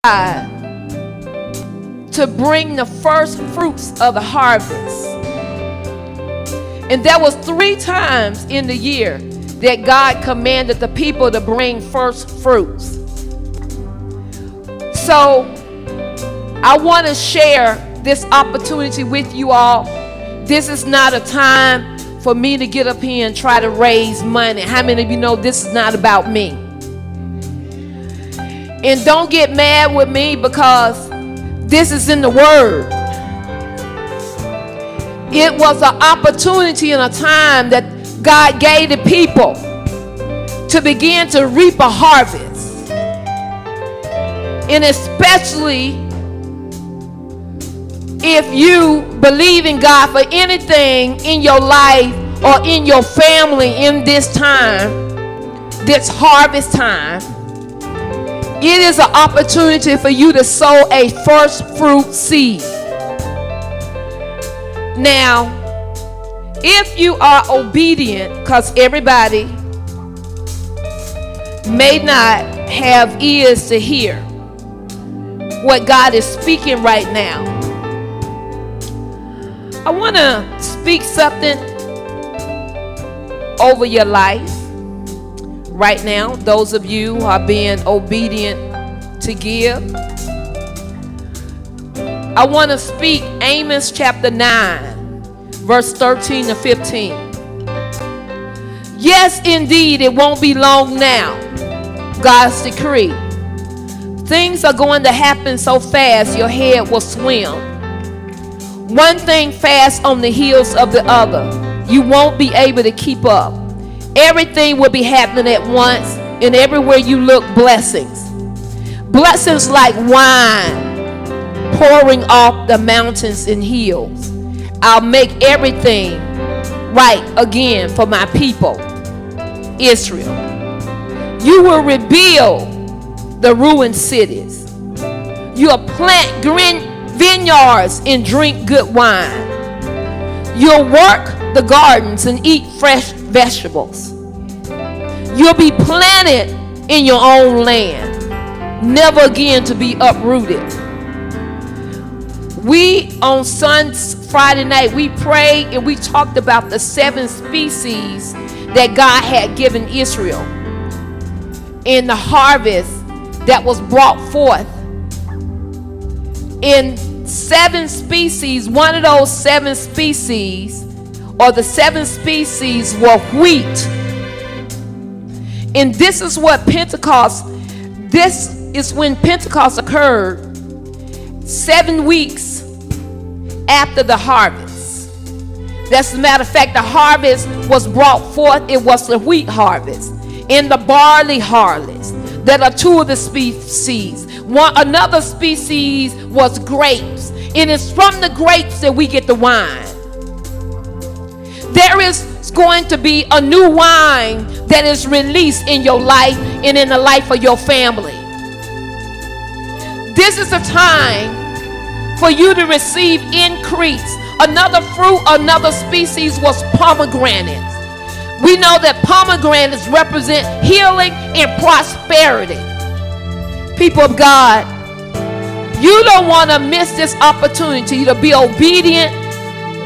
to bring the first fruits of the harvest. And there was 3 times in the year that God commanded the people to bring first fruits. So I want to share this opportunity with you all. This is not a time for me to get up here and try to raise money. How many of you know this is not about me? And don't get mad with me because this is in the Word. It was an opportunity and a time that God gave the people to begin to reap a harvest. And especially if you believe in God for anything in your life or in your family in this time, this harvest time, it is an opportunity for you to sow a first fruit seed. Now, if you are obedient, because everybody may not have ears to hear what God is speaking right now, I want to speak something over your life right now. Those of you who are being obedient to give, I want to speak Amos chapter 9, verse 13 to 15. Yes, indeed, it won't be long now. God's decree. Things are going to happen so fast your head will swim. One thing fast on the heels of the other. You won't be able to keep up. Everything will be happening at once, and everywhere you look, blessings. Blessings like wine pouring off the mountains and hills. I'll make everything right again for my people, Israel. You will rebuild the ruined cities. You'll plant green vineyards and drink good wine. You'll work the gardens and eat fresh vegetables. You'll be planted in your own land, never again to be uprooted. We on Friday night, we prayed and we talked about the 7 species that God had given Israel in the harvest that was brought forth. In 7 species, one of those 7 species, or the 7 species, were wheat. And this is what Pentecost, this is when Pentecost occurred, 7 weeks after the harvest. As a matter of fact, the harvest was brought forth. It was the wheat harvest and the barley harvest. That are 2 of the species. Another species was grapes. And it's from the grapes that we get the wine. There is going to be a new wine that is released in your life and in the life of your family. This is a time for you to receive increase. Another fruit, another species was pomegranates. We know that pomegranates represent healing and prosperity. People of God, you don't want to miss this opportunity to be obedient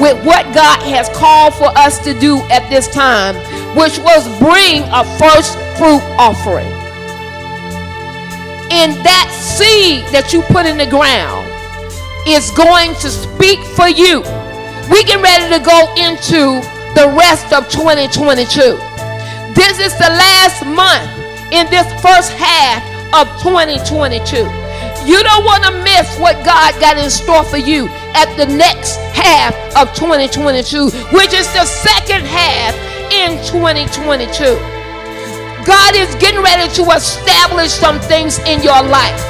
with what God has called for us to do at this time, which was bring a first fruit offering. And that seed that you put in the ground is going to speak for you. We get ready to go into the rest of 2022. This is the last month in this first half of 2022. You don't want to miss what God got in store for you at the next half of 2022, which is the second half in 2022. God is getting ready to establish some things in your life.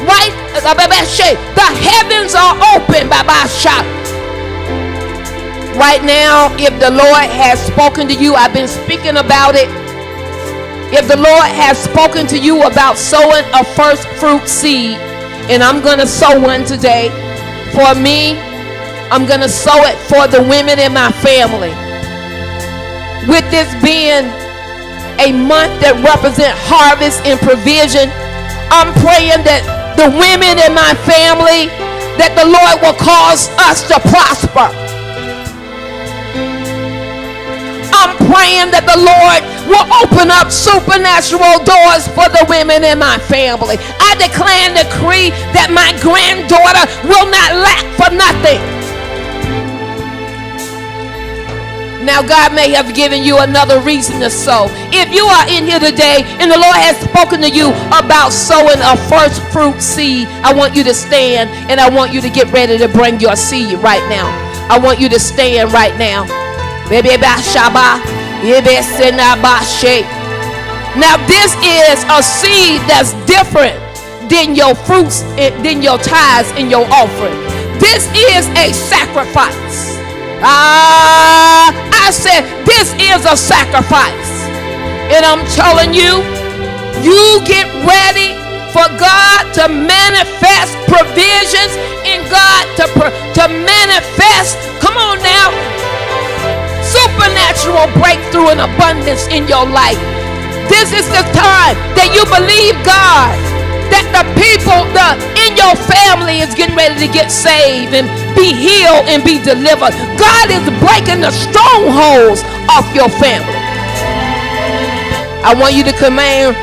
Right? The heavens are open, right now. If the Lord has spoken to you, I've been speaking about it. If the Lord has spoken to you about sowing a first fruit seed, and I'm going to sow one today for me, I'm going to sow it for the women in my family. With this being a month that represents harvest and provision, I'm praying that the women in my family, that the Lord will cause us to prosper. I'm praying that the Lord will open up supernatural doors for the women in my family. I declare and decree that my granddaughter will not lack for nothing. Now, God may have given you another reason to sow. If you are in here today and the Lord has spoken to you about sowing a first fruit seed, I want you to stand and I want you to get ready to bring your seed right now. I want you to stand right now. Now, this is a seed that's different than your fruits, than your tithes and your offering. This is a sacrifice. I said this is a sacrifice. And I'm telling you, you get ready for God to manifest provisions and God to manifest, come on now, supernatural breakthrough and abundance in your life. This is the time that you believe God, that the people in your family is getting ready to get saved and be healed and be delivered. God is breaking the strongholds off your family. I want you to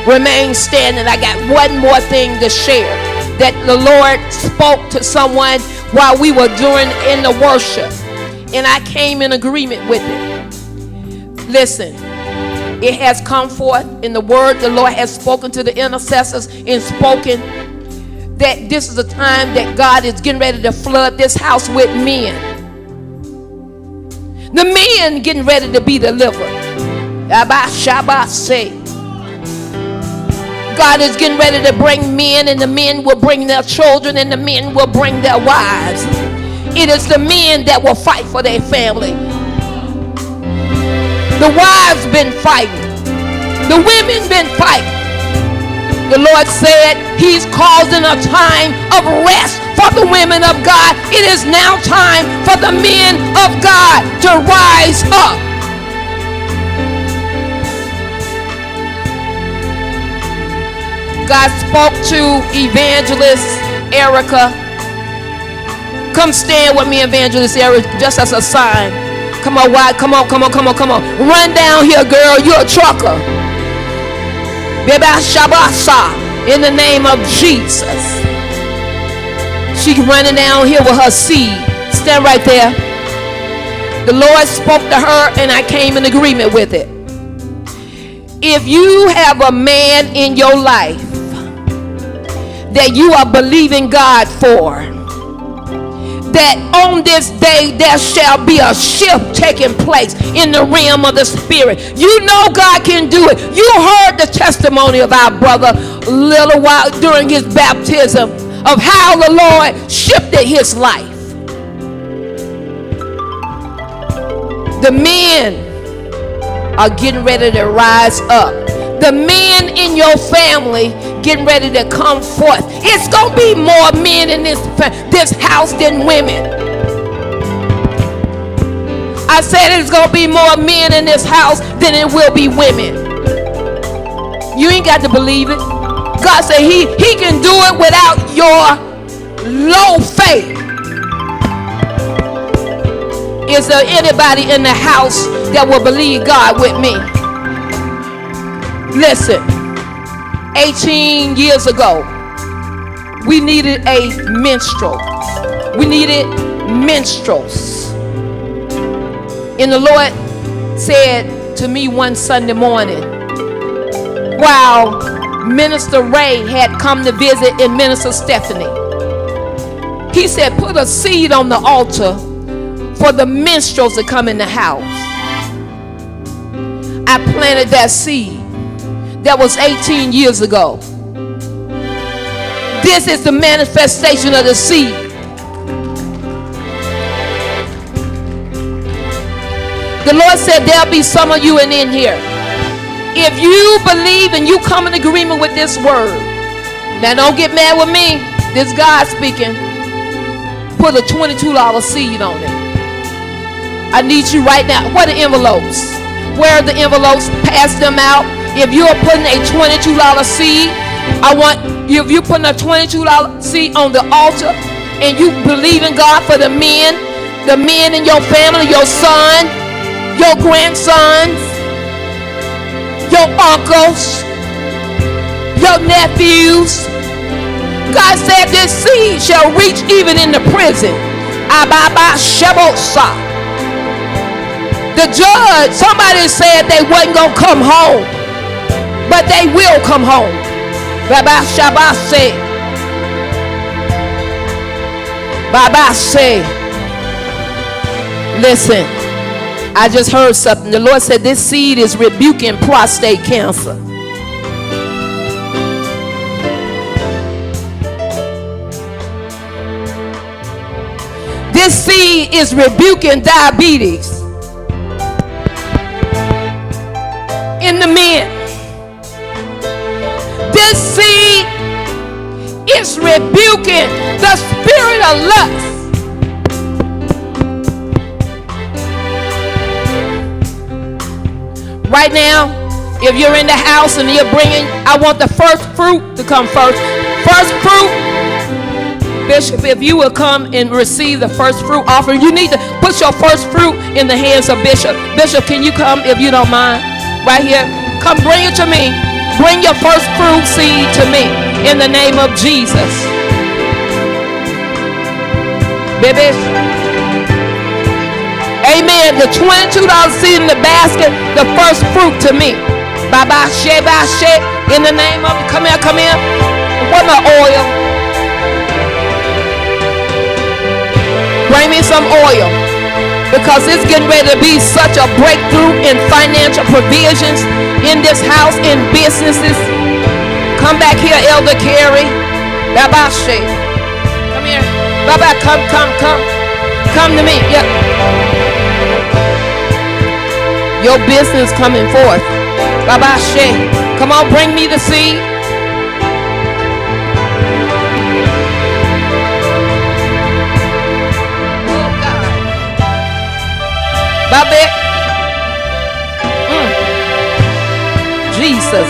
remain standing. I got one more thing to share that the Lord spoke to someone while we were in the worship, and I came in agreement with it. Listen, it has come forth in the word. The Lord has spoken to the intercessors and spoken that this is a time that God is getting ready to flood this house with men. The men getting ready to be delivered. God is getting ready to bring men, and the men will bring their children, and the men will bring their wives. It is the men that will fight for their family. The wives been fighting. The women been fighting. The Lord said he's causing a time of rest for the women of God. It is now time for the men of God to rise up. God spoke to Evangelist Erica. Come stand with me, Evangelist Erica, just as a sign. Come on, why? Come on. Run down here, girl. You're a trucker. In the name of Jesus. She's running down here with her seed. Stand right there. The Lord spoke to her and I came in agreement with it. If you have a man in your life that you are believing God for, that on this day there shall be a shift taking place in the realm of the spirit. You know God can do it. You heard the testimony of our brother a little while during his baptism of how the Lord shifted his life. The men are getting ready to rise up. The men in your family getting ready to come forth. It's going to be more men in this house than women. I said it's going to be more men in this house than it will be women. You ain't got to believe it. God said he can do it without your low faith. Is there anybody in the house that will believe God with me? Listen, 18 years ago, we needed a minstrel. We needed minstrels. And the Lord said to me one Sunday morning, while Minister Ray had come to visit and Minister Stephanie, he said, put a seed on the altar for the minstrels to come in the house. I planted that seed. That was 18 years ago. This is the manifestation of the seed. The Lord said there'll be some of you in here. If you believe and you come in agreement with this word, now don't get mad with me. This God speaking. Put a $22 seed on it. I need you right now. Where are the envelopes? Where are the envelopes? Pass them out. If you're putting a $22 seed, I want If you put a $22 seed on the altar and you believe in God for the men in your family, your son, your grandsons, your uncles, your nephews. God said this seed shall reach even in the prison. Ababa Shebosa. The judge, somebody said they wasn't going to come home, but they will come home. Baba Shabase. Baba say, listen, I just heard something. The Lord said this seed is rebuking prostate cancer. This seed is rebuking diabetes in the men. This seed is rebuking the spirit of lust. Right now, if you're in the house and you're bringing, I want the first fruit to come first. First fruit. Bishop, if you will come and receive the first fruit offering, you need to put your first fruit in the hands of Bishop. Bishop, can you come if you don't mind? Right here. Come bring it to me. Bring your first fruit seed to me in the name of Jesus. Baby. Amen. The $22 seed in the basket, the first fruit to me. Bye-bye, she, in the name of, come here, come here. What my oil? Bring me some oil, because it's getting ready to be such a breakthrough in financial provisions in this house, in businesses. Come back here, Elder Carrie. Bye-bye, she. Come here. Bye-bye, come. Come to me. Yep. Your business coming forth. Bye-bye, she. Come on, bring me the seed. Bobby. Jesus.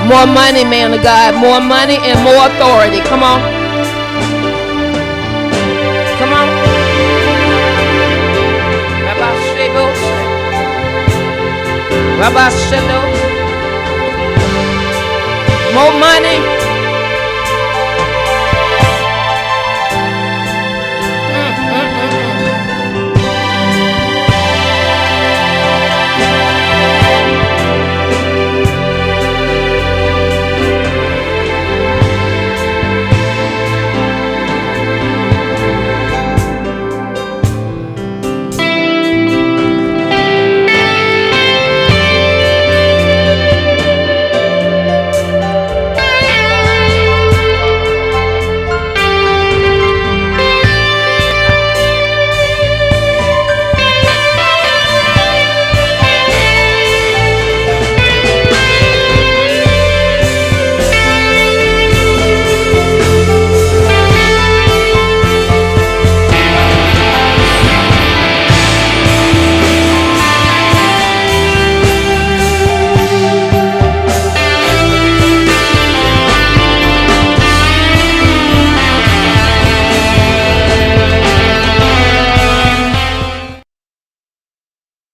More money, man of God. More money and more authority. Come on. Come on. More money.